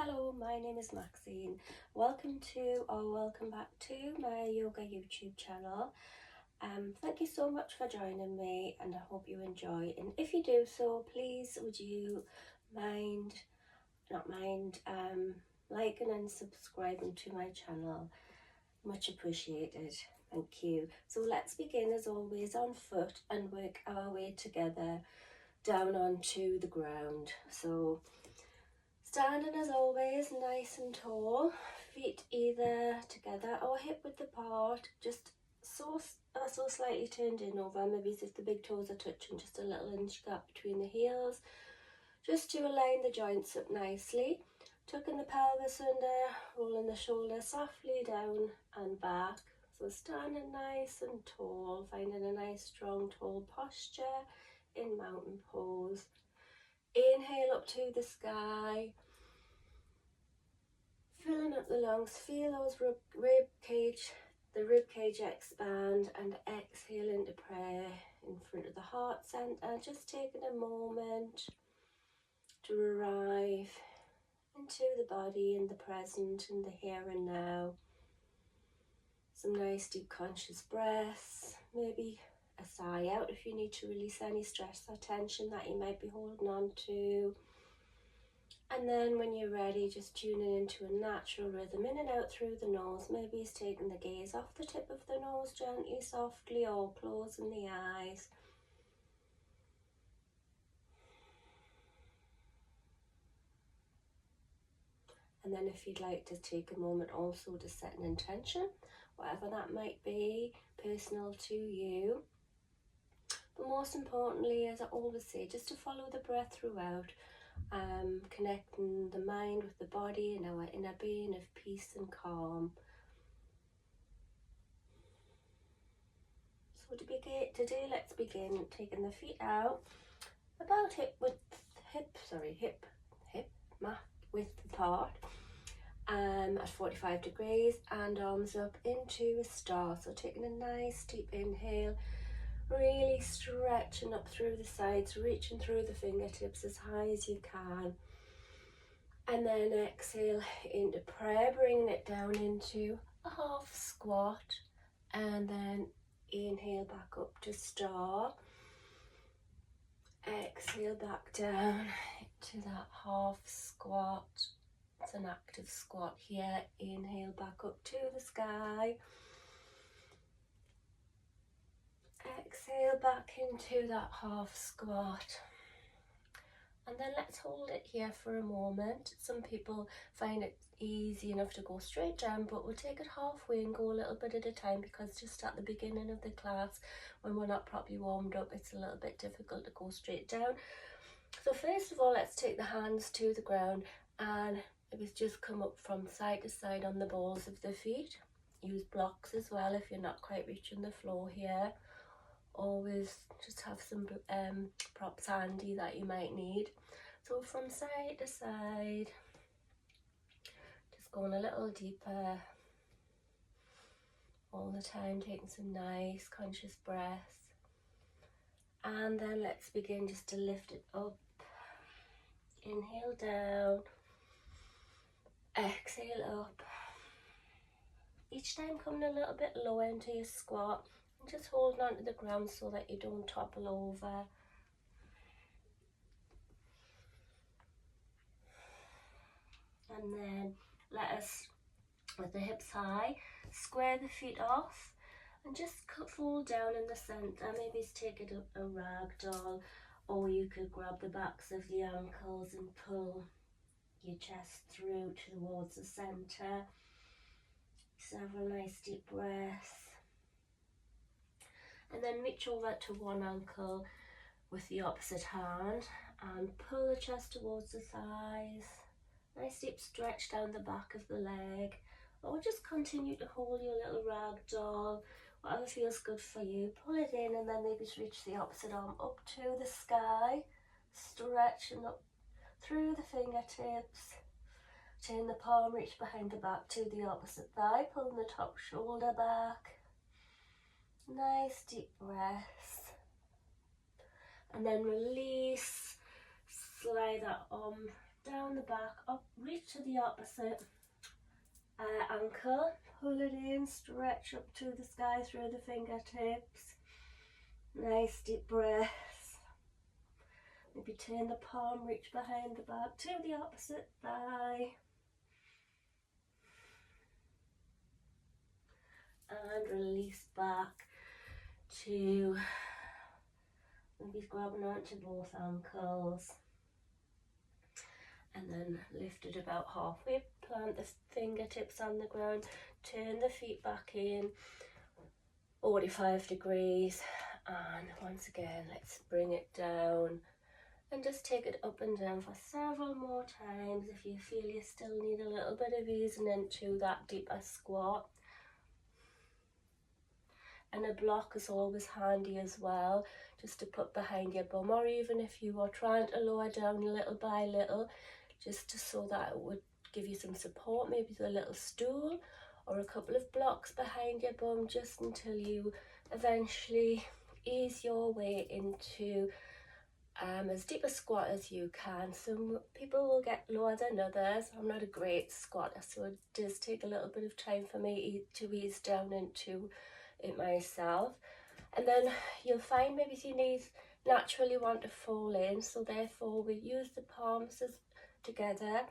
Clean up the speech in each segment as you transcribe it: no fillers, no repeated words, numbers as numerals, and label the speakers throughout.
Speaker 1: Hello, my name is Maxine. Welcome back to my yoga YouTube channel. Thank you so much for joining me, and I hope you enjoy. And if you do so, please would you liking and subscribing to my channel. Much appreciated. Thank you. So let's begin as always on foot and work our way together down onto the ground. So standing as always, nice and tall, feet either together or hip width apart, just so slightly turned in over, maybe as if the big toes are touching, just a little inch gap between the heels, just to align the joints up nicely. Tucking the pelvis under, rolling the shoulders softly down and back. So standing nice and tall, finding a nice strong tall posture in mountain pose. Inhale up to the sky, filling up the lungs, feel those the rib cage expand, and exhale into prayer in front of the heart center, just taking a moment to arrive into the body, in the present, in the here and now. Some nice deep conscious breaths, maybe a sigh out if you need to release any stress or tension that you might be holding on to. And then when you're ready, just tuning into a natural rhythm in and out through the nose. Maybe it's taking the gaze off the tip of the nose gently, softly, or closing the eyes. And then if you'd like to take a moment also to set an intention, whatever that might be, personal to you. But most importantly, as I always say, just to follow the breath throughout, connecting the mind with the body and our inner being of peace and calm. So today let's begin taking the feet out about hip mat width apart, at 45 degrees, and arms up into a star. So taking a nice deep inhale, really stretching up through the sides, reaching through the fingertips as high as you can. And then exhale into prayer, bringing it down into a half squat. And then inhale back up to star. Exhale back down to that half squat. It's an active squat here. Inhale back up to the sky. Exhale back into that half squat. And then let's hold it here for a moment. Some people find it easy enough to go straight down, but we'll take it halfway and go a little bit at a time, because just at the beginning of the class, when we're not properly warmed up, it's a little bit difficult to go straight down. So first of all, let's take the hands to the ground, and maybe just come up from side to side on the balls of the feet. Use blocks as well if you're not quite reaching the floor here. Always just have some props handy that you might need. So from side to side, just going a little deeper all the time, taking some nice conscious breaths. And then let's begin just to lift it up. Inhale down, exhale up. Each time coming a little bit lower into your squat, and just holding on to the ground so that you don't topple over. And then let us, with the hips high, square the feet off and just fold down in the center. Maybe take it a rag doll, or you could grab the backs of the ankles and pull your chest through towards the center. Several nice deep breaths. And then reach over to one ankle with the opposite hand and pull the chest towards the thighs. Nice deep stretch down the back of the leg. Or just continue to hold your little rag doll, whatever feels good for you. Pull it in, and then maybe reach the opposite arm up to the sky, stretching up through the fingertips. Turn the palm, reach behind the back to the opposite thigh, pulling the top shoulder back. Nice deep breaths. And then release, slide that arm down the back, up, reach to the opposite ankle, pull it in, stretch up to the sky through the fingertips. Nice deep breaths. Maybe turn the palm, reach behind the back to the opposite thigh. And release back to maybe grabbing onto both ankles. And then lift it about halfway, plant the fingertips on the ground, turn the feet back in, 45 degrees, and once again, let's bring it down and just take it up and down for several more times if you feel you still need a little bit of easing into that deeper squat. And a block is always handy as well, just to put behind your bum, or even if you are trying to lower down little by little, just so that it would give you some support, maybe a little stool or a couple of blocks behind your bum, just until you eventually ease your way into as deep a squat as you can. Some people will get lower than others. I'm not a great squatter, so it does take a little bit of time for me to ease down into it myself. And then you'll find maybe your knees naturally want to fall in, so therefore we use the palms together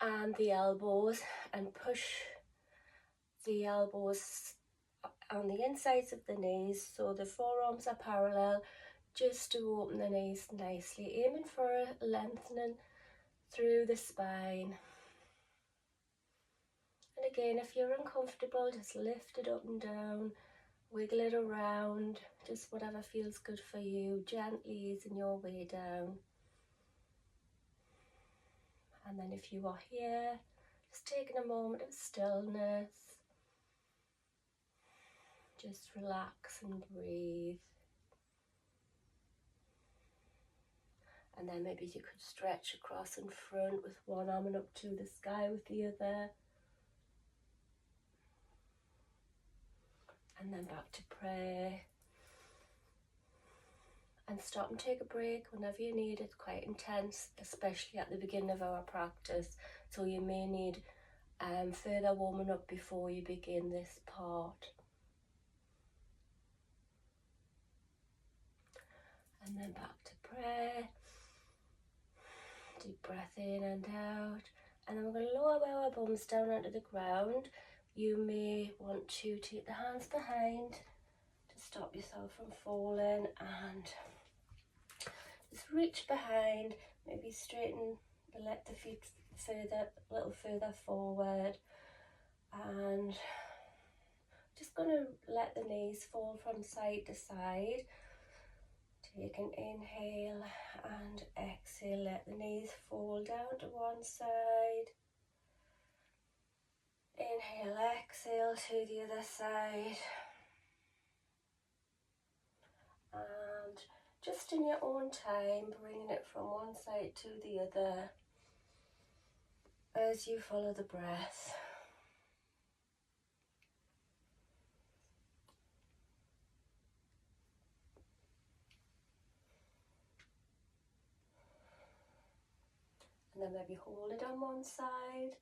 Speaker 1: and the elbows, and push the elbows on the insides of the knees so the forearms are parallel, just to open the knees nicely, aiming for a lengthening through the spine. And again, if you're uncomfortable, just lift it up and down, wiggle it around, just whatever feels good for you, gently easing your way down. And then if you are here, just taking a moment of stillness, just relax and breathe. And then maybe you could stretch across in front with one arm and up to the sky with the other. And then back to prayer. And stop and take a break whenever you need. It's quite intense, especially at the beginning of our practice. So you may need further warming up before you begin this part. And then back to prayer. Deep breath in and out. And then we're going to lower our bums down onto the ground. You may want to take the hands behind to stop yourself from falling, and just reach behind, maybe straighten the feet a little further forward, and just going to let the knees fall from side to side. Take an inhale and exhale, let the knees fall down to one side. Inhale, exhale to the other side. And just in your own time, bringing it from one side to the other as you follow the breath. And then maybe hold it on one side,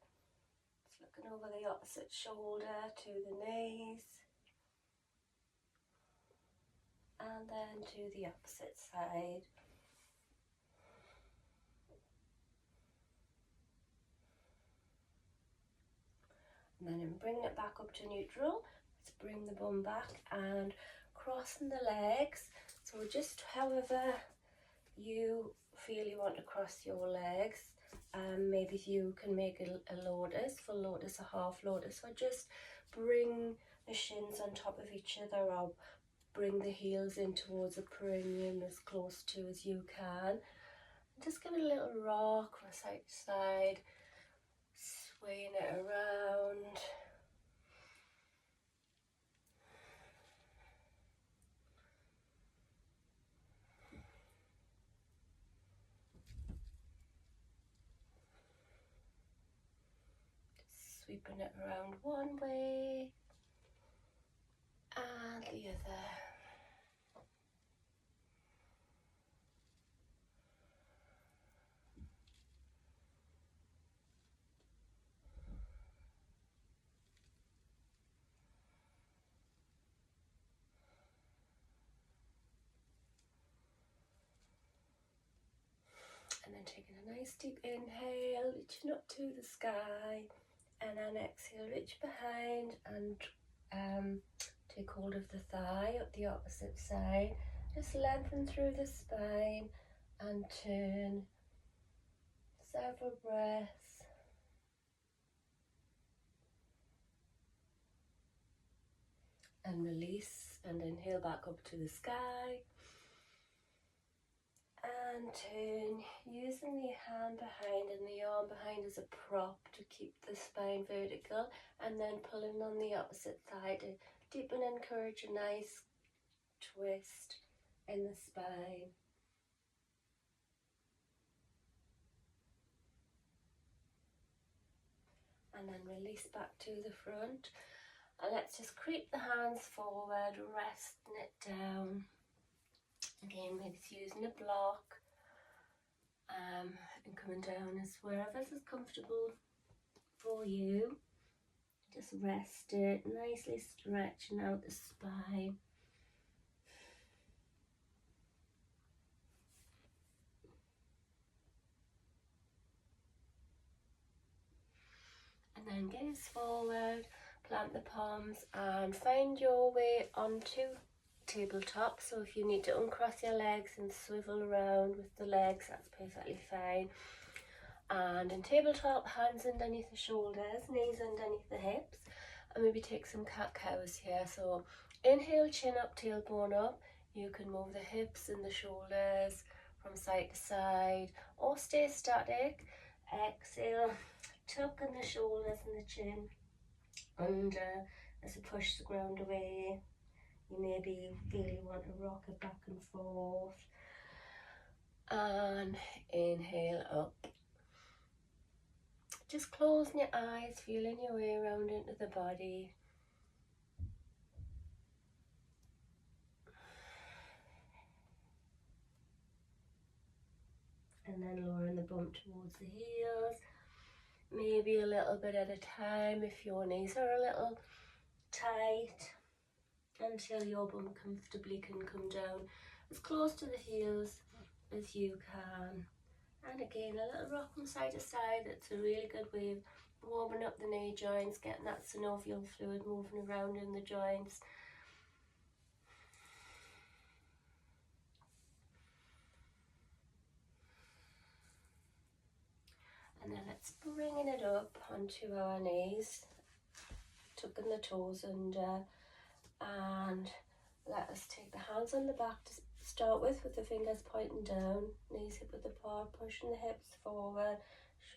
Speaker 1: just looking over the opposite shoulder to the knees, and then to the opposite side. And then bring it back up to neutral. Let's bring the bum back and crossing the legs. So just however you feel you want to cross your legs. Maybe you can make a lotus, full lotus, a half lotus, or just bring the shins on top of each other, or bring the heels in towards the perineum as close to as you can. And just give it a little rock from side to side, swaying it around. Sweeping it around one way and the other. taking a nice deep inhale, reaching up to the sky, and then exhale, reach behind and take hold of the thigh up the opposite side. Just lengthen through the spine and turn several breaths. And release and inhale back up to the sky. And turn, using the hand behind and the arm behind as a prop to keep the spine vertical, and then pulling on the opposite side to deepen and encourage a nice twist in the spine. And then release back to the front. And let's just creep the hands forward, resting it down. Again, maybe it's using a block. And coming down as wherever is comfortable for you. Just rest it, nicely stretching out the spine. And then gaze forward, plant the palms and find your way onto tabletop. So if you need to uncross your legs and swivel around with the legs, that's perfectly fine. And in tabletop, hands underneath the shoulders, knees underneath the hips, and maybe take some cat-cows here. So inhale, chin up, tailbone up. You can move the hips and the shoulders from side to side, or stay static. Exhale, tuck in the shoulders and the chin under as you push the ground away. You maybe really want to rock it back and forth. And inhale up. Just closing your eyes, feeling your way around into the body. And then lowering the bum towards the heels. Maybe a little bit at a time if your knees are a little tight, until your bum comfortably can come down as close to the heels as you can. And again, a little rock from side to side. It's a really good way of warming up the knee joints, getting that synovial fluid moving around in the joints. And then let's bring it up onto our knees, tucking the toes under, and let us take the hands on the back to start with the fingers pointing down, knees hip width apart, pushing the hips forward,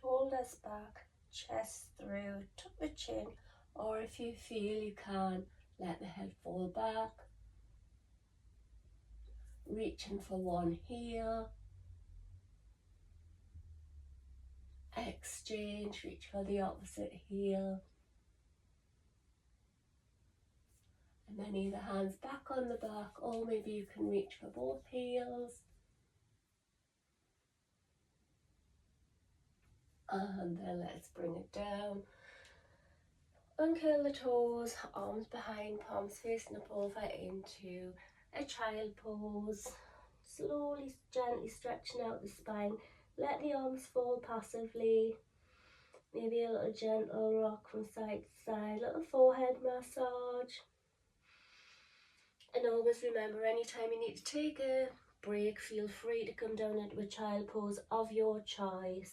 Speaker 1: shoulders back, chest through, tuck the chin, or if you feel you can, let the head fall back. Reaching for one heel. Exchange, reach for the opposite heel. And then either hands back on the back, or maybe you can reach for both heels. And then let's bring it down. Uncurl the toes, arms behind, palms facing up over into a child pose. Slowly, gently stretching out the spine. Let the arms fall passively. Maybe a little gentle rock from side to side, little forehead massage. And always remember, anytime you need to take a break, feel free to come down into a child pose of your choice.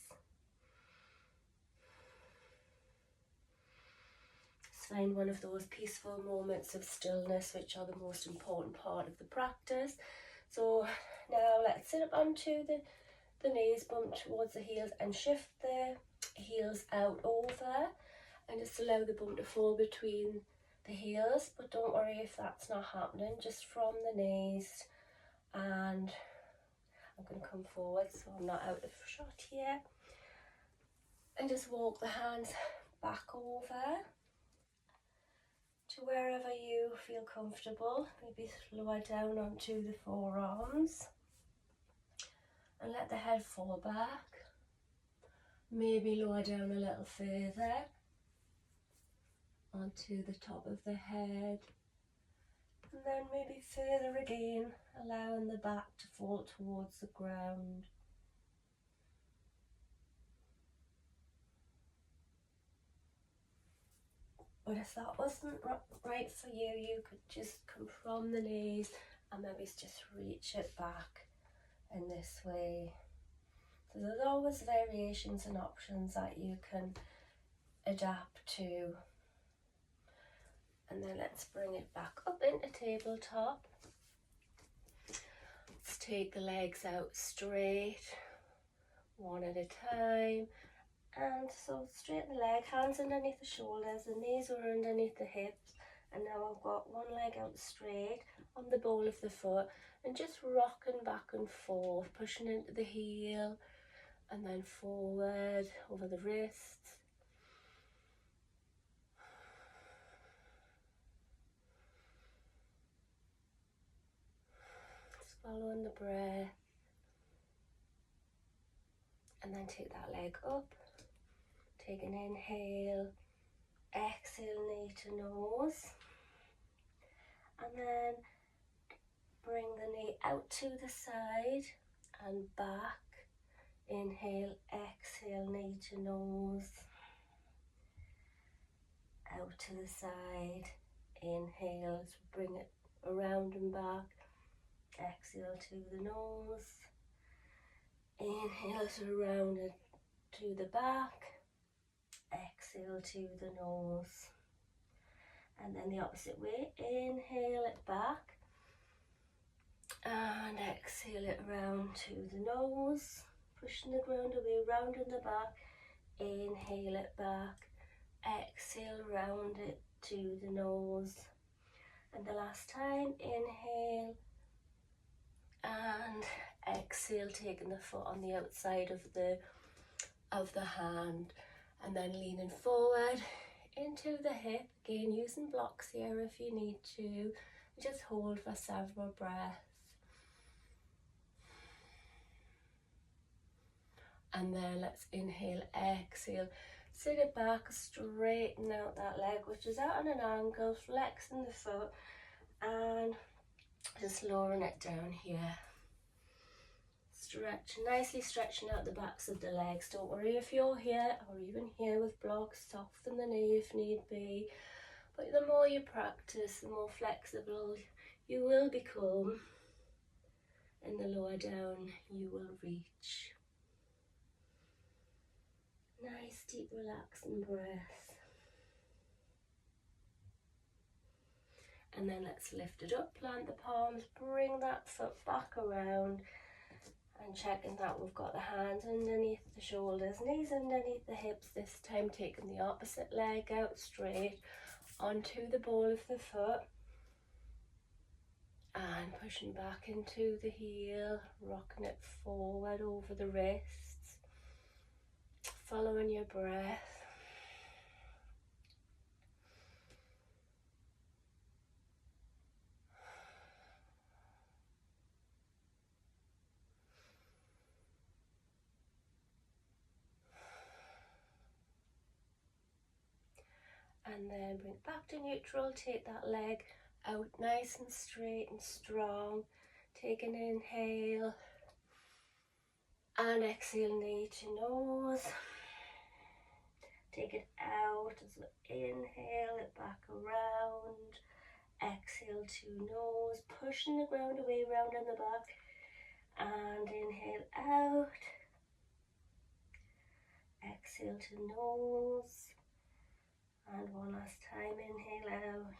Speaker 1: Find one of those peaceful moments of stillness, which are the most important part of the practice. So now let's sit up onto the knees, bump towards the heels, and shift the heels out over, and just allow the bum to fall between the heels. But don't worry if that's not happening, just from the knees. And I'm going to come forward so I'm not out of shot here, and just walk the hands back over to wherever you feel comfortable. Maybe lower down onto the forearms and let the head fall back. Maybe lower down a little further onto the top of the head, and then maybe further again, allowing the back to fall towards the ground. But if that wasn't right for you, you could just come from the knees and maybe just reach it back in this way. So there's always variations and options that you can adapt to. And then let's bring it back up into tabletop. Let's take the legs out straight, one at a time. And so straighten the leg, hands underneath the shoulders, the knees are underneath the hips. And now I've got one leg out straight on the ball of the foot and just rocking back and forth, pushing into the heel and then forward over the wrists. Just following the breath. And then take that leg up. Take an inhale, exhale, knee to nose. And then bring the knee out to the side and back. Inhale, exhale, knee to nose. Out to the side. Inhale to bring it around and back. Exhale to the nose. Inhale to round it to the back. Exhale to the nose. And then the opposite way. Inhale it back. And exhale it round to the nose. Pushing the ground away, round in the back. Inhale it back. Exhale, round it to the nose. And the last time, inhale. And exhale, taking the foot on the outside of the hand. And then leaning forward into the hip. Again, using blocks here if you need to. Just hold for several breaths. And then let's inhale, exhale, sit it back, straighten out that leg, which is out on an angle, flexing the foot, and just lowering it down here. Stretch, nicely stretching out the backs of the legs. Don't worry if you're here or even here with blocks, soften the knee if need be. But the more you practice, the more flexible you will become. And the lower down you will reach. Nice, deep, relaxing breath. And then let's lift it up, plant the palms, bring that foot back around. And checking that we've got the hands underneath the shoulders, knees underneath the hips. This time taking the opposite leg out straight onto the ball of the foot. And pushing back into the heel, rocking it forward over the wrists. Following your breath. And then bring it back to neutral, take that leg out nice and straight and strong. Take an inhale and exhale, knee to nose. Take it out, so inhale it back around, exhale to nose, pushing the ground away, round in the back, and inhale out, exhale to nose, and one last time, inhale out,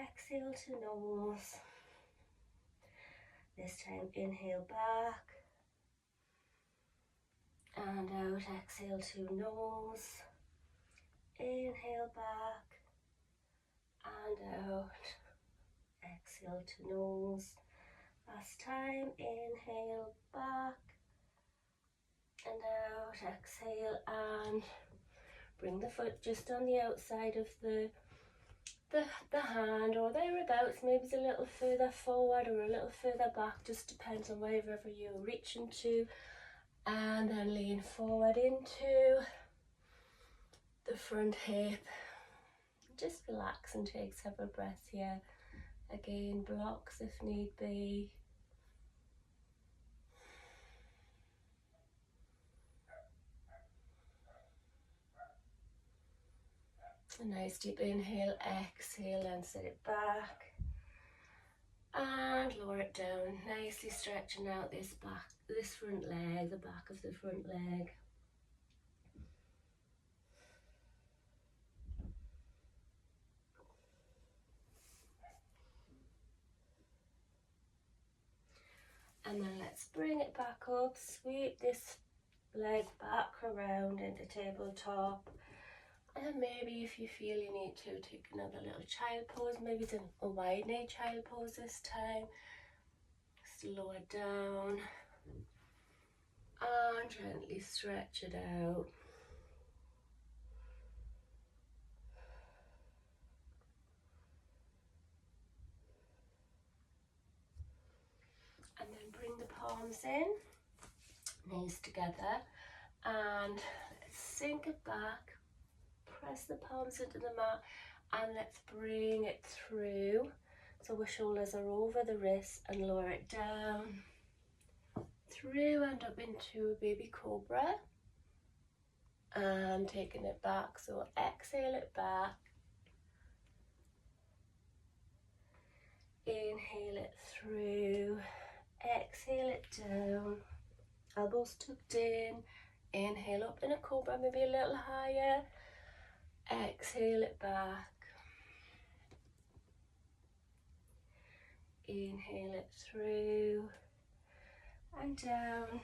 Speaker 1: exhale to nose, this time inhale back, and out, exhale to nose, inhale back, and out, exhale to nose, last time, inhale back, and out, exhale, and bring the foot just on the outside of the hand or thereabouts, maybe it's a little further forward or a little further back, just depends on wherever you're reaching to. And then lean forward into the front hip. Just relax and take several breaths here. Again, blocks if need be. A nice deep inhale, exhale, and sit it back. And lower it down, nicely stretching out this front leg, the back of the front leg. And then let's bring it back up, sweep this leg back around into tabletop. And maybe if you feel you need to, take another little child pose. Maybe it's a wide knee child pose this time. Just lower down and gently stretch it out. And then bring the palms in, knees together, and let's sink it back. Press the palms into the mat and let's bring it through. So our shoulders are over the wrists and lower it down. Through and up into a baby cobra. And taking it back. So exhale it back. Inhale it through. Exhale it down. Elbows tucked in. Inhale up in a cobra, maybe a little higher. Exhale it back. Inhale it through and down.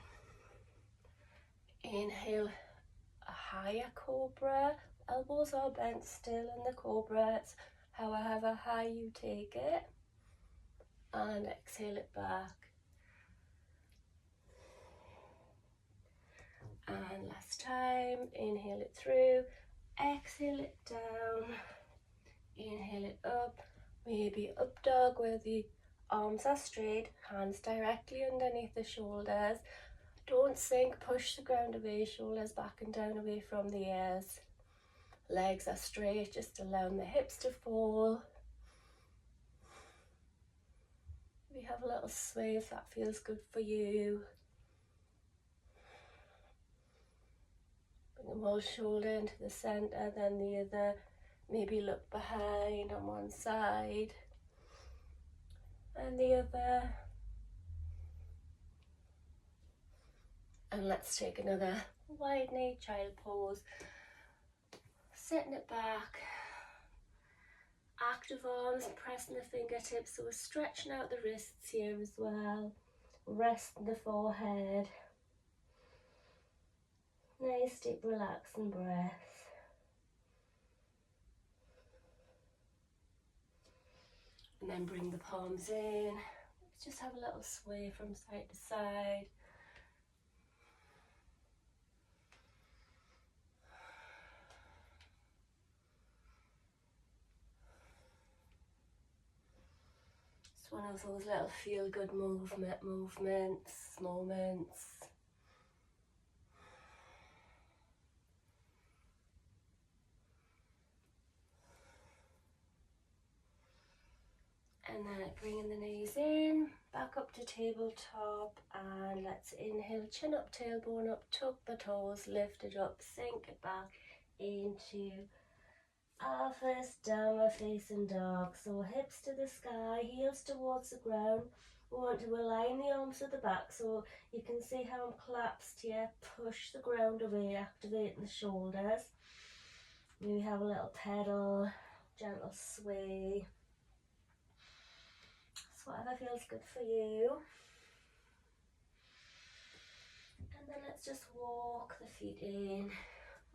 Speaker 1: Inhale a higher cobra. Elbows are bent still in the cobra, it's however high you take it. And exhale it back. And last time, inhale it through. Exhale it down, inhale it up, maybe up dog where the arms are straight, hands directly underneath the shoulders. Don't sink, push the ground away, shoulders back and down away from the ears. Legs are straight, just allowing the hips to fall. We have a little sway if that feels good for you. One shoulder into the center, then the other, maybe look behind on one side and the other. And let's take another wide knee child pose. Sitting it back, active arms, pressing the fingertips, so we're stretching out the wrists here as well, resting the forehead. Nice deep relaxing breath. And then bring the palms in. Just have a little sway from side to side. It's one of those little feel-good moments. And then bringing the knees in, back up to tabletop, and let's inhale, chin up, tailbone up, tuck the toes, lift it up, sink it back into our first downward facing dog. So hips to the sky, heels towards the ground. We want to align the arms with the back, so you can see how I'm collapsed here. Push the ground away, activating the shoulders. Maybe have a little pedal, gentle sway. Whatever feels good for you. And then let's just walk the feet in,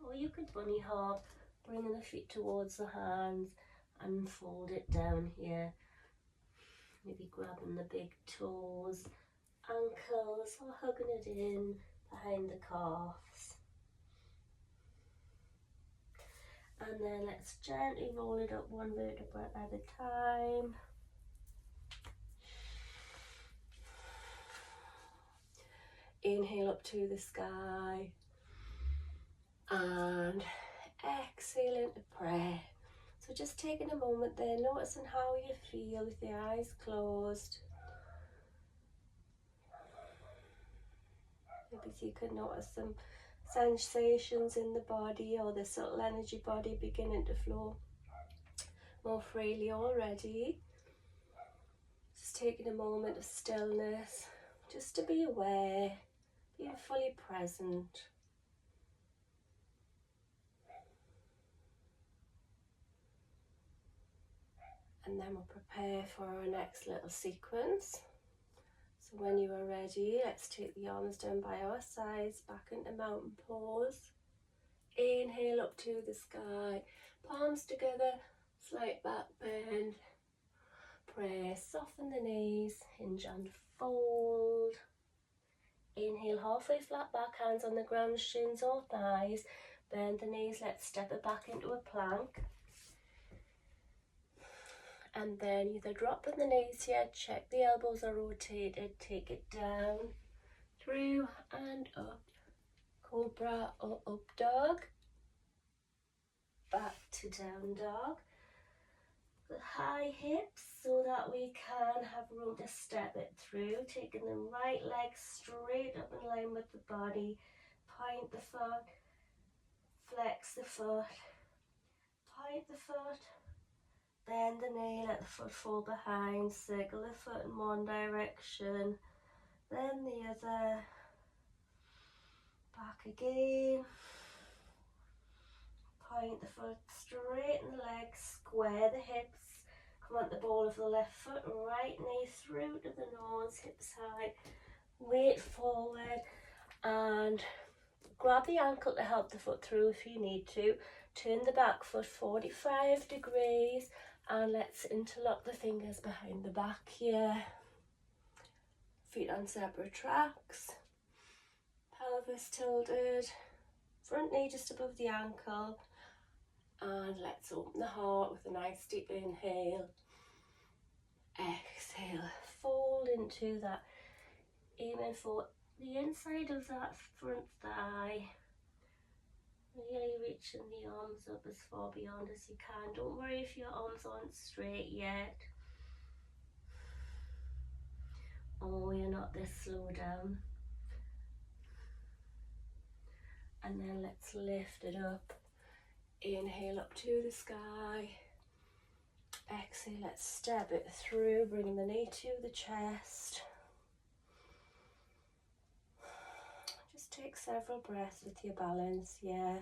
Speaker 1: or you could bunny hop, bringing the feet towards the hands and fold it down here. Maybe grabbing the big toes, ankles, or hugging it in behind the calves. And then let's gently roll it up one vertebra at a time. Inhale up to the sky and exhale into prayer. So just taking a moment there, noticing how you feel with your eyes closed. Maybe you could notice some sensations in the body, or the subtle energy body beginning to flow more freely already. Just taking a moment of stillness, just to be aware, being fully present. And then we'll prepare for our next little sequence. So when you are ready, let's take the arms down by our sides, back into mountain pose. Inhale up to the sky, palms together, slight back bend. Press, soften the knees, hinge and fold. Inhale, halfway flat back, hands on the ground, shins or thighs. Bend the knees, let's step it back into a plank. And then either dropping the knees here, check the elbows are rotated, take it down, through and up. Cobra or up dog. Back to down dog. The high hips so that we can have room to step it through. Taking the right leg straight up in line with the body. Point the foot, flex the foot, point the foot. Bend the knee, let the foot fall behind, circle the foot in one direction, then the other, back again, point the foot, straighten the legs, square the hips, come on the ball of the left foot, right knee through to the nose, hips high, weight forward, and grab the ankle to help the foot through if you need to, turn the back foot 45 degrees, and let's interlock the fingers behind the back here. Feet on separate tracks. Pelvis tilted. Front knee just above the ankle. And let's open the heart with a nice deep inhale. Exhale. Fold into that. Aiming for the inside of that front thigh. Really reaching the arms up as far beyond as you can. Don't worry if your arms aren't straight yet. Oh, you're not this slow down. And then let's lift it up. Inhale up to the sky. Exhale, let's step it through, bringing the knee to the chest. Just take several breaths with your balance, yeah.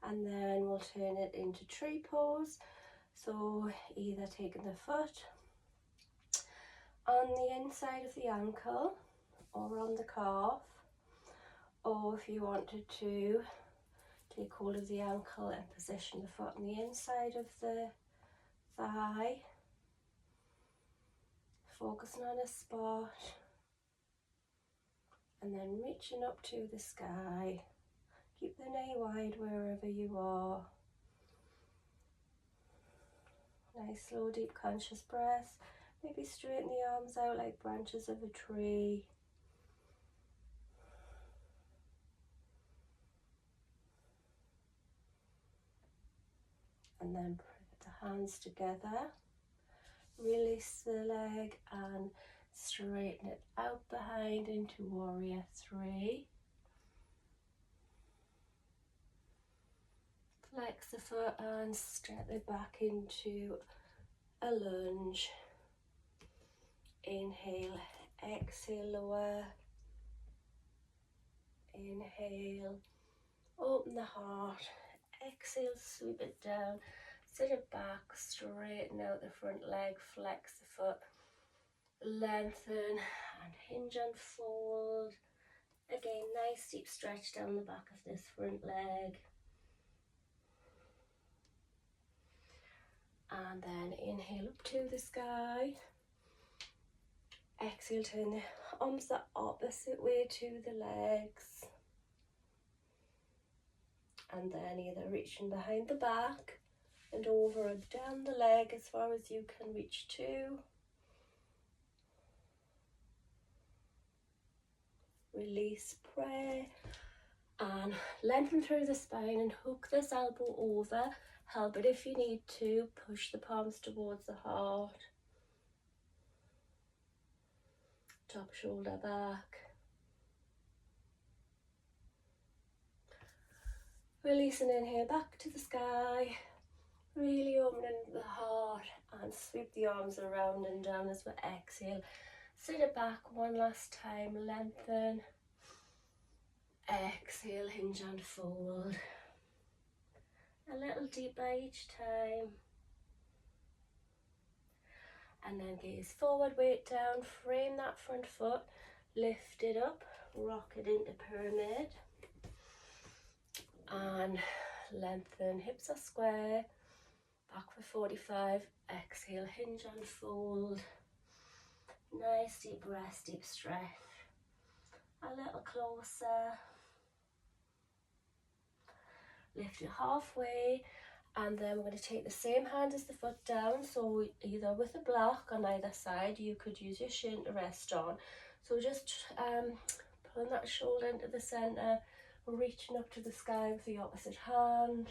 Speaker 1: And then we'll turn it into tree pose. So either taking the foot on the inside of the ankle or on the calf, or if you wanted to take hold of the ankle and position the foot on the inside of the thigh, focusing on a spot, and then reaching up to the sky. Keep the knee wide wherever you are. Nice, slow, deep, conscious breath. Maybe straighten the arms out like branches of a tree. And then put the hands together. Release the leg and straighten it out behind into warrior 3. Flex the foot and step it back into a lunge. Inhale, exhale, lower. Inhale, open the heart. Exhale, sweep it down. Sit it back, straighten out the front leg, flex the foot, lengthen and hinge and fold. Again, nice deep stretch down the back of this front leg. And then inhale up to the sky. Exhale, turn the arms the opposite way to the legs. And then either reaching behind the back and over and down the leg as far as you can reach to. Release, pray, and lengthen through the spine and hook this elbow over. Help it if you need to. Push the palms towards the heart. Top shoulder back. Release an inhale back to the sky. Really opening the heart and sweep the arms around and down as we exhale. Sit it back one last time, lengthen. Exhale, hinge and fold. A little deeper each time. And then gaze forward, weight down, frame that front foot, lift it up, rock it into pyramid. And lengthen, hips are square, back for 45, exhale, hinge and fold. Nice deep breath, deep stretch. A little closer. Lift it halfway, and then we're going to take the same hand as the foot down, so either with a block on either side, you could use your shin to rest on. So just pulling that shoulder into the centre, reaching up to the sky with the opposite hand.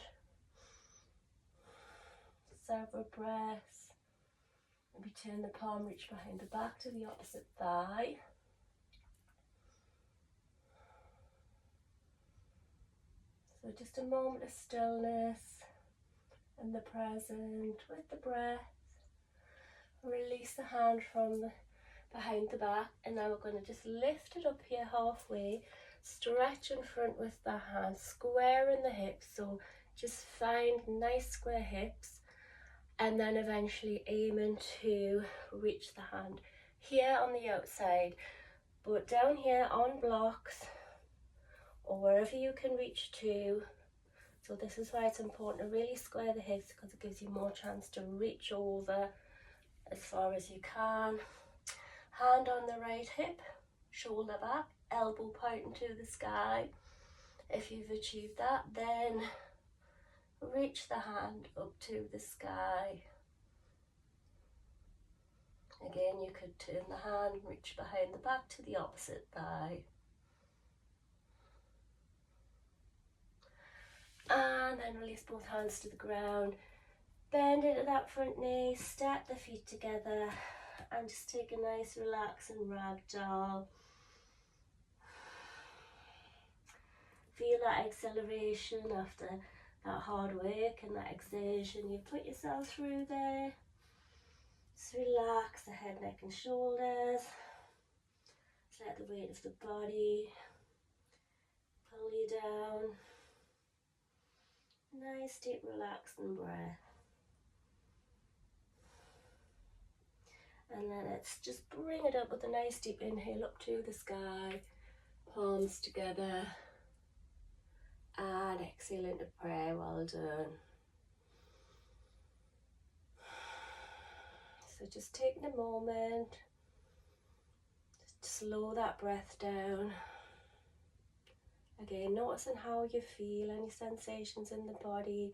Speaker 1: Several breaths. Maybe turn the palm, reach behind the back to the opposite thigh. So just a moment of stillness in the present with the breath. Release the hand from behind the back, and now we're going to just lift it up here halfway, stretch in front with the hand, square in the hips, so just find nice square hips, and then eventually aiming to reach the hand here on the outside, but down here on blocks or wherever you can reach to. So this is why it's important to really square the hips, because it gives you more chance to reach over as far as you can. Hand on the right hip, shoulder back, elbow pointing to the sky. If you've achieved that, then reach the hand up to the sky. Again, you could turn the hand, reach behind the back to the opposite thigh. And then release both hands to the ground. Bend into that front knee, step the feet together, and just take a nice relaxing ragdoll. Feel that acceleration after that hard work and that exertion you put yourself through there. Just relax the head, neck and shoulders. Just let the weight of the body pull you down. Nice deep relaxing breath. And then let's just bring it up with a nice deep inhale up to the sky, palms together, and exhale into prayer. Well done. So just taking a moment to slow that breath down. Again, noticing how you feel, any sensations in the body.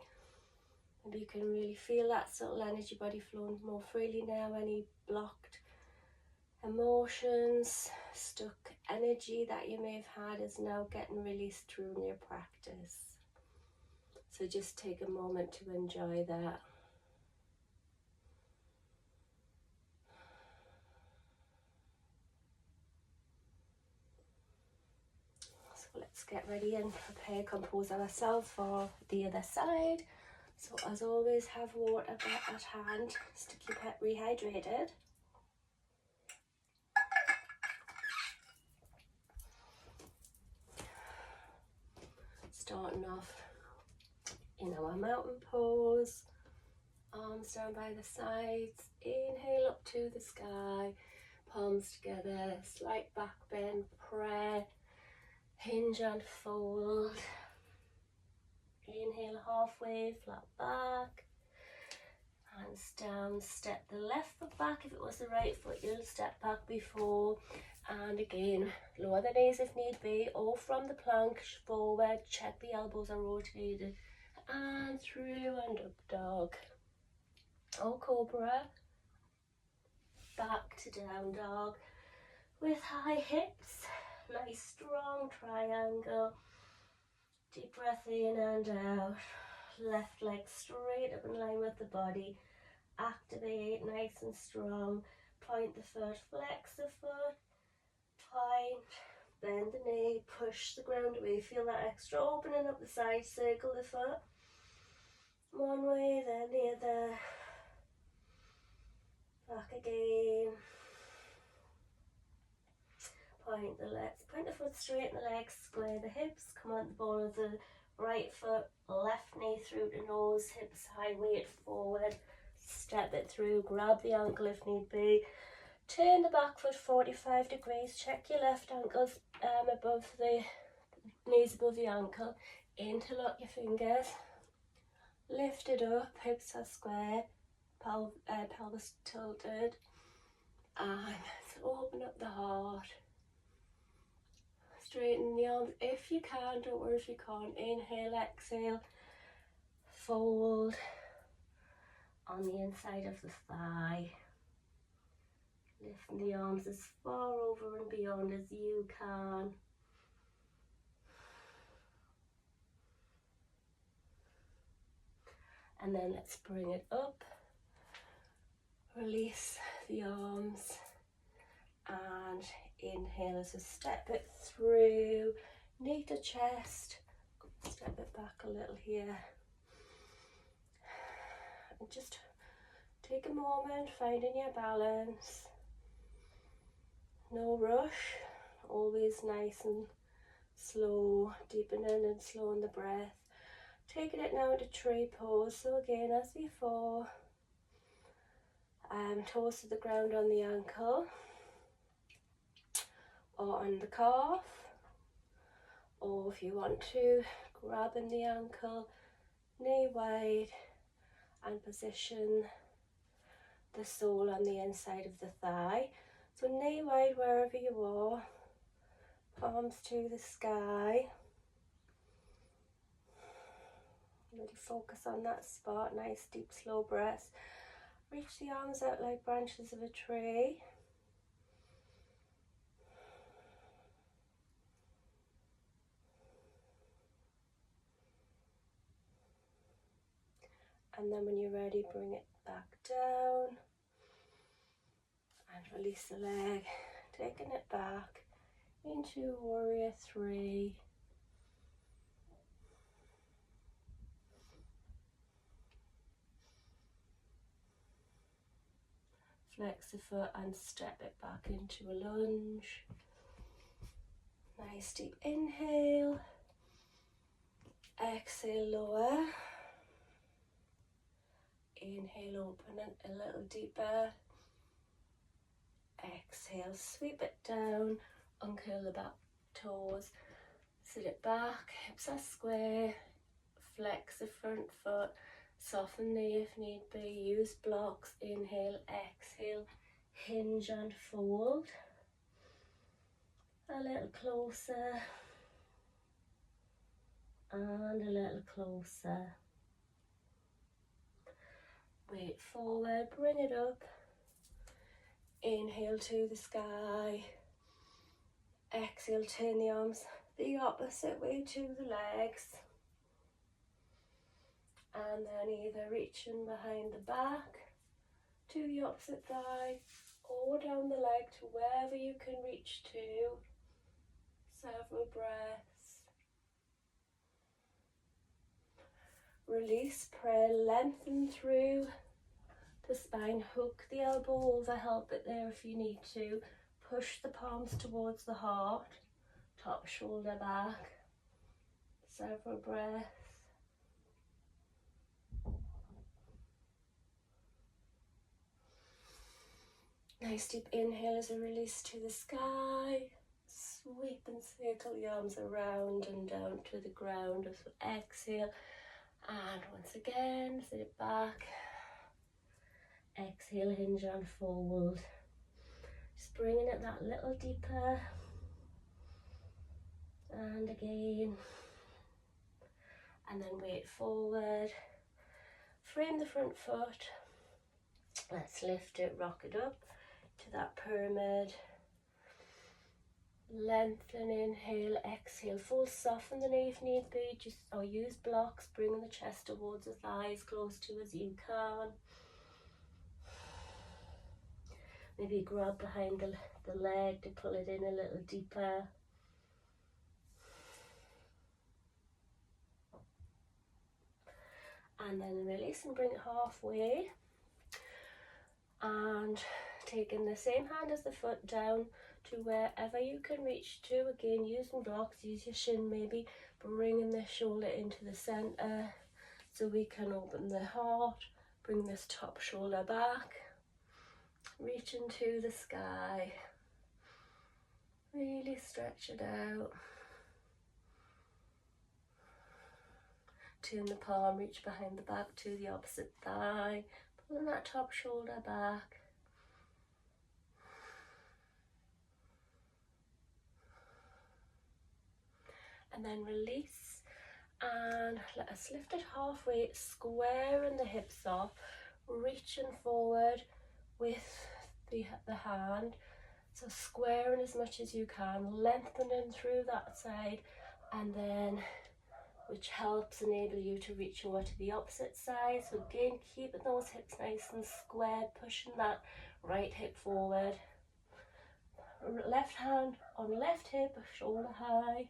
Speaker 1: Maybe you can really feel that subtle energy body flowing more freely now. Any blocked emotions, stuck energy that you may have had is now getting released through your practice. So just take a moment to enjoy that. So let's get ready and prepare, compose ourselves for the other side. So as always, have water at hand just to keep it rehydrated. Starting off in our mountain pose, arms down by the sides, inhale up to the sky, palms together, slight back bend, prayer, hinge and fold. Inhale halfway, flat back, hands down, step the left foot back. If it was the right foot, you'll step back before. And again, lower the knees if need be, or from the plank forward, check the elbows are rotated, and through and up dog, or cobra, back to down dog, with high hips, nice strong triangle. Deep breath in and out, left leg straight up in line with the body, activate nice and strong, point the foot, flex the foot, point, bend the knee, push the ground away, feel that extra opening up the side, circle the foot. One way, then the other. Back again. Point the foot straight in the legs, square the hips, come on the ball of the right foot, left knee through the nose, hips high, weight forward, step it through, grab the ankle if need be. Turn the back foot 45 degrees, check your left ankles above the knees above the ankle, interlock your fingers, lift it up, hips are square, pelvis tilted, and open up the heart. Straighten the arms if you can, don't worry if you can't. Inhale, exhale, fold on the inside of the thigh. Lifting the arms as far over and beyond as you can. And then let's bring it up. Release the arms and inhale as we step it through, knee to chest, step it back a little here. And just take a moment, finding your balance. No rush, always nice and slow, deepening and slowing the breath. Taking it now to tree pose, so again as before, toes to the ground on the ankle, or on the calf, or if you want to, grabbing the ankle, knee wide, and position the sole on the inside of the thigh. So knee wide wherever you are, palms to the sky. Really focus on that spot, nice deep slow breaths. Reach the arms out like branches of a tree. And then when you're ready, bring it back down and release the leg, taking it back into warrior three. Flex the foot and step it back into a lunge. Nice deep inhale. Exhale, lower. Inhale, open it a little deeper. Exhale, sweep it down, uncurl the back toes, sit it back, hips are square, flex the front foot, soften the knee if need be, use blocks, inhale, exhale, hinge and fold. A little closer, and a little closer. Weight forward, bring it up. Inhale to the sky. Exhale, turn the arms the opposite way to the legs. And then either reaching behind the back to the opposite thigh or down the leg to wherever you can reach to. Several breaths. Release, prayer, lengthen through the spine, hook the elbow over, help it there if you need to. Push the palms towards the heart, top shoulder back. Several breaths. Nice deep inhale as a release to the sky. Sweep and circle the arms around and down to the ground as we exhale. And once again, sit it back. Exhale, hinge and fold. Just bringing it that little deeper. And again. And then weight forward. Frame the front foot. Let's lift it, rock it up to that pyramid. Lengthen, inhale, exhale, full soften the knee if need be, or use blocks, bringing the chest towards the thighs, close to as you can. Maybe grab behind the leg to pull it in a little deeper. and then release and bring it halfway, and taking the same hand as the foot down to wherever you can reach to. Again, using blocks, use your shin maybe, bringing the shoulder into the center so we can open the heart, bring this top shoulder back, reach into the sky, really stretch it out. Turn the palm, reach behind the back to the opposite thigh, pulling that top shoulder back. And then release, and let us lift it halfway, squaring the hips off, reaching forward with the hand. So squaring as much as you can, lengthening through that side, and then which helps enable you to reach over to the opposite side. So again, keeping those hips nice and squared, pushing that right hip forward. Left hand on left hip, shoulder high,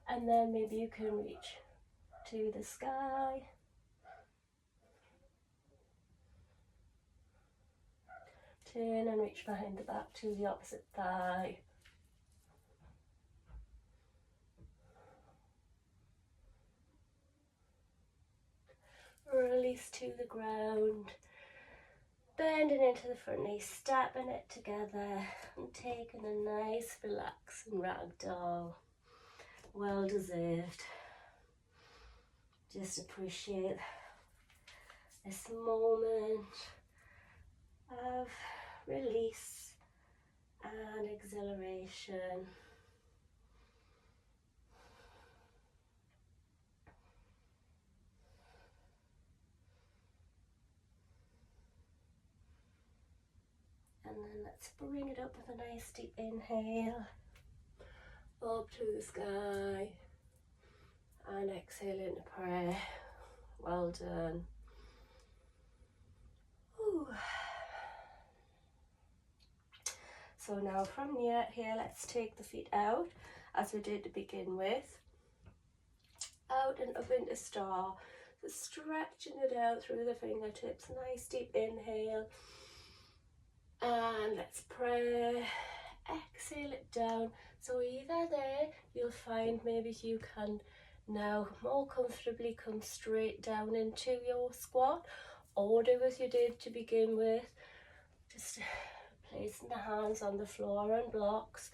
Speaker 1: and then maybe you can reach to the sky. Turn and reach behind the back to the opposite thigh. Release to the ground, bending into the front knee, stepping it together and taking a nice relaxing ragdoll. Well deserved. Just appreciate this moment of release and exhilaration. And then let's bring it up with a nice deep inhale, up to the sky, and exhale into prayer. Well done. Ooh. So now from here, let's take the feet out as we did to begin with. Out and up into star. So stretching it out through the fingertips. Nice deep inhale. And let's pray. Exhale it down. So either there, you'll find maybe you can now more comfortably come straight down into your squat, or do as you did to begin with, just placing the hands on the floor and blocks,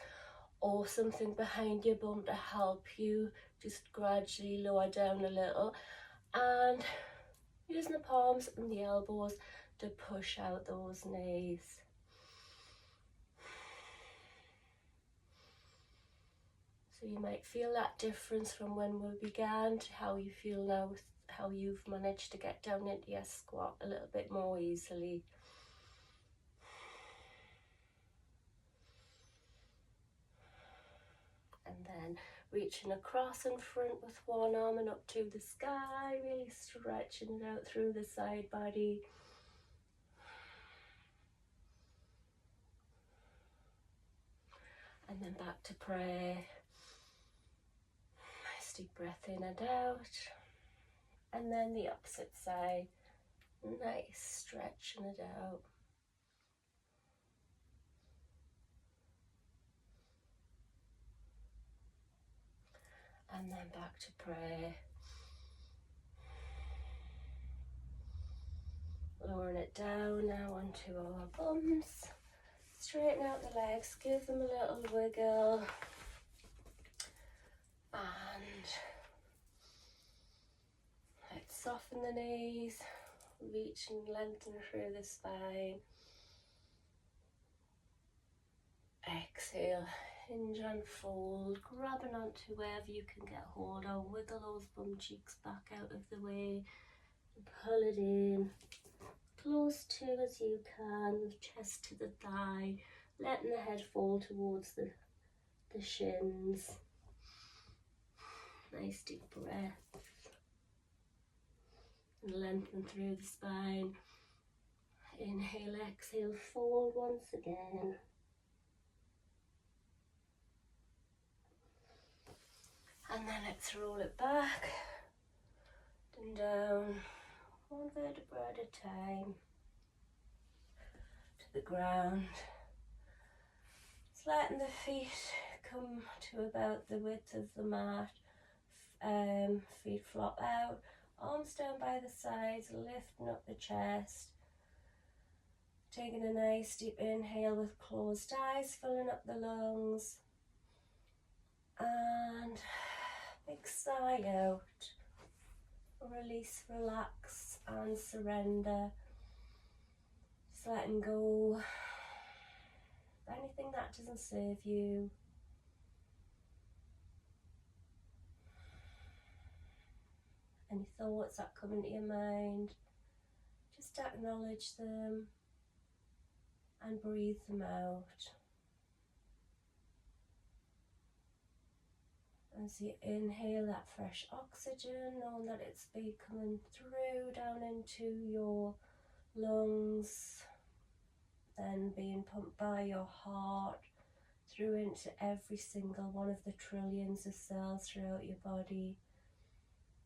Speaker 1: or something behind your bum to help you just gradually lower down a little, and using the palms and the elbows to push out those knees. So you might feel that difference from when we began to how you feel now, with how you've managed to get down into your squat a little bit more easily. And then reaching across in front with one arm and up to the sky, really stretching it out through the side body. And then back to prayer. Nice deep breath in and out. And then the opposite side. Nice stretching it out. And then back to prayer. Lowering it down now onto our bums. Straighten out the legs, give them a little wiggle. And let's soften the knees, reach and lengthen through the spine. Exhale, hinge and fold, grabbing onto wherever you can get hold of. Wiggle those bum cheeks back out of the way. Pull it in, close to as you can, the chest to the thigh, letting the head fall towards the shins. Nice deep breath. And lengthen through the spine. Inhale, exhale, fold once again. And then let's roll it back and down one vertebra at a time to the ground. Just letting the feet come to about the width of the mat. Feet flop out, arms down by the sides, lifting up the chest. Taking a nice deep inhale with closed eyes, filling up the lungs. And big sigh out. Release, relax and surrender. Just letting go of anything that doesn't serve you. Any thoughts that come into your mind, just acknowledge them and breathe them out. As you inhale that fresh oxygen, knowing that it's be coming through down into your lungs, then being pumped by your heart through into every single one of the trillions of cells throughout your body.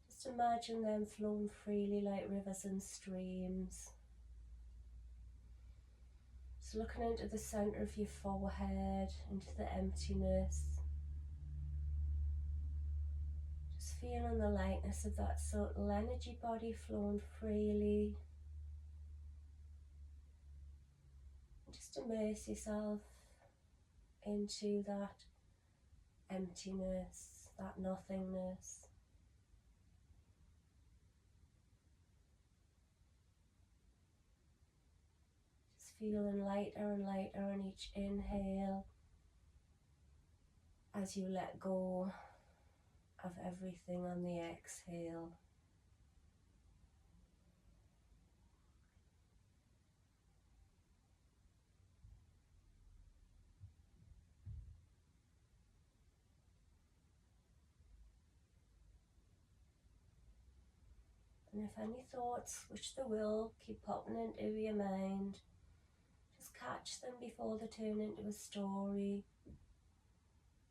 Speaker 1: Just imagine them flowing freely like rivers and streams. Just looking into the centre of your forehead, into the emptiness. Just feeling the lightness of that subtle energy body flowing freely. Just immerse yourself into that emptiness, that nothingness. Just feeling lighter and lighter on each inhale as you let go of everything on the exhale. And if any thoughts, which they will, keep popping into your mind, just catch them before they turn into a story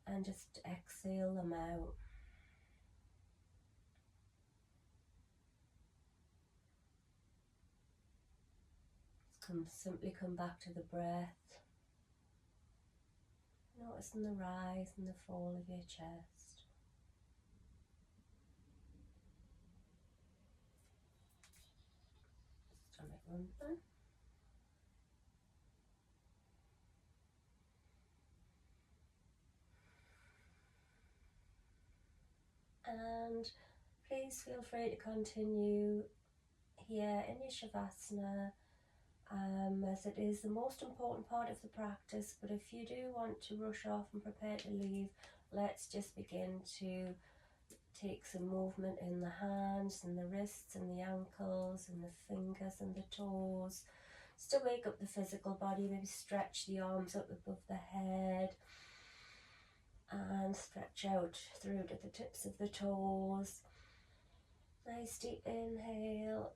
Speaker 1: and just exhale them out. Simply come back to the breath, noticing the rise and the fall of your chest. Stomach rumbling. And please feel free to continue here in your Savasana, as it is the most important part of the practice. But if you do want to rush off and prepare to leave, let's just begin to take some movement in the hands and the wrists and the ankles and the fingers and the toes, just to wake up the physical body. Maybe stretch the arms up above the head and stretch out through to the tips of the toes. Nice deep inhale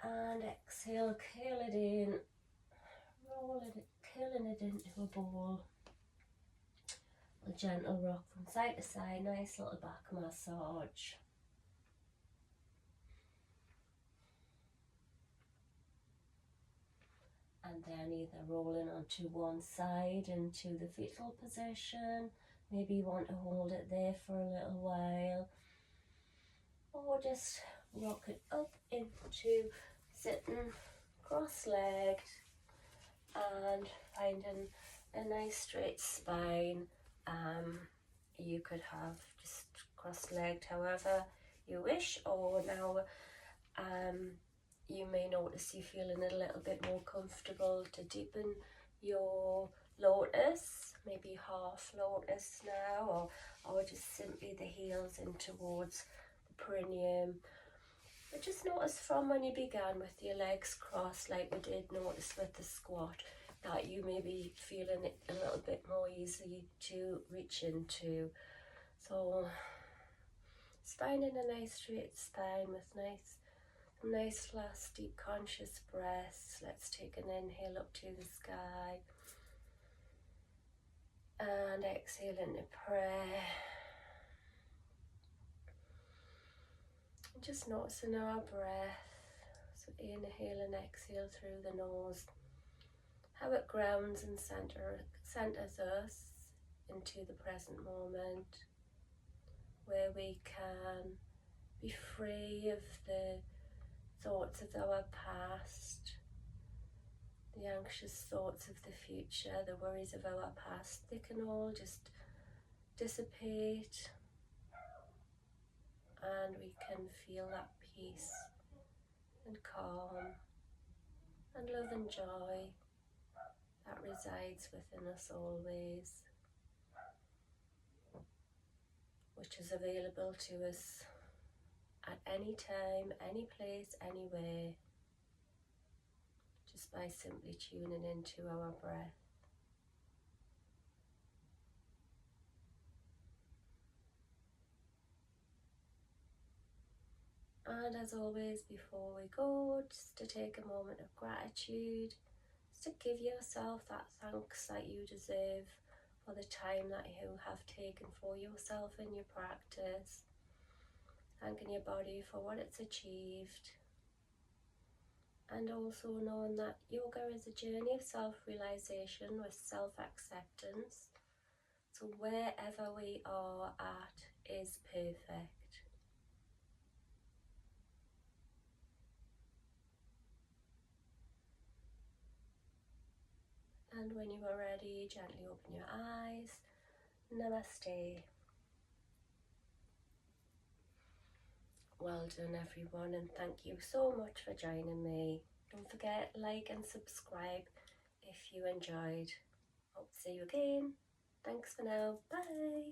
Speaker 1: and exhale, curl it in, curling it into a ball. A gentle rock from side to side, nice little back massage. And then either rolling onto one side into the fetal position, maybe you want to hold it there for a little while, or just rock it up into sitting cross-legged and finding a nice straight spine. You could have just cross-legged however you wish, or now you may notice you're feeling a little bit more comfortable to deepen your lotus, maybe half lotus now, or just simply the heels in towards the perineum. But just notice from when you began with your legs crossed, like we did notice with the squat, that you may be feeling it a little bit more easy to reach into. So just finding a nice straight spine with nice last deep conscious breaths. Let's take an inhale up to the sky and exhale into prayer. And just noticing our breath as So inhale and exhale through the nose. How it grounds and centers us into the present moment, where we can be free of the thoughts of our past, the anxious thoughts of the future, the worries of our past. They can all just dissipate, and we can feel that peace and calm and love and joy that resides within us always, which is available to us at any time, any place, anywhere, just by simply tuning into our breath. And as always, before we go, just to take a moment of gratitude, just to give yourself that thanks that you deserve for the time that you have taken for yourself in your practice, thanking your body for what it's achieved, and also knowing that yoga is a journey of self-realization with self-acceptance. So wherever we are at is perfect. And when you are ready, gently open your eyes. Namaste. Well done, everyone, and thank you so much for joining me. Don't forget, like and subscribe if you enjoyed. Hope to see you again. Thanks for now. Bye.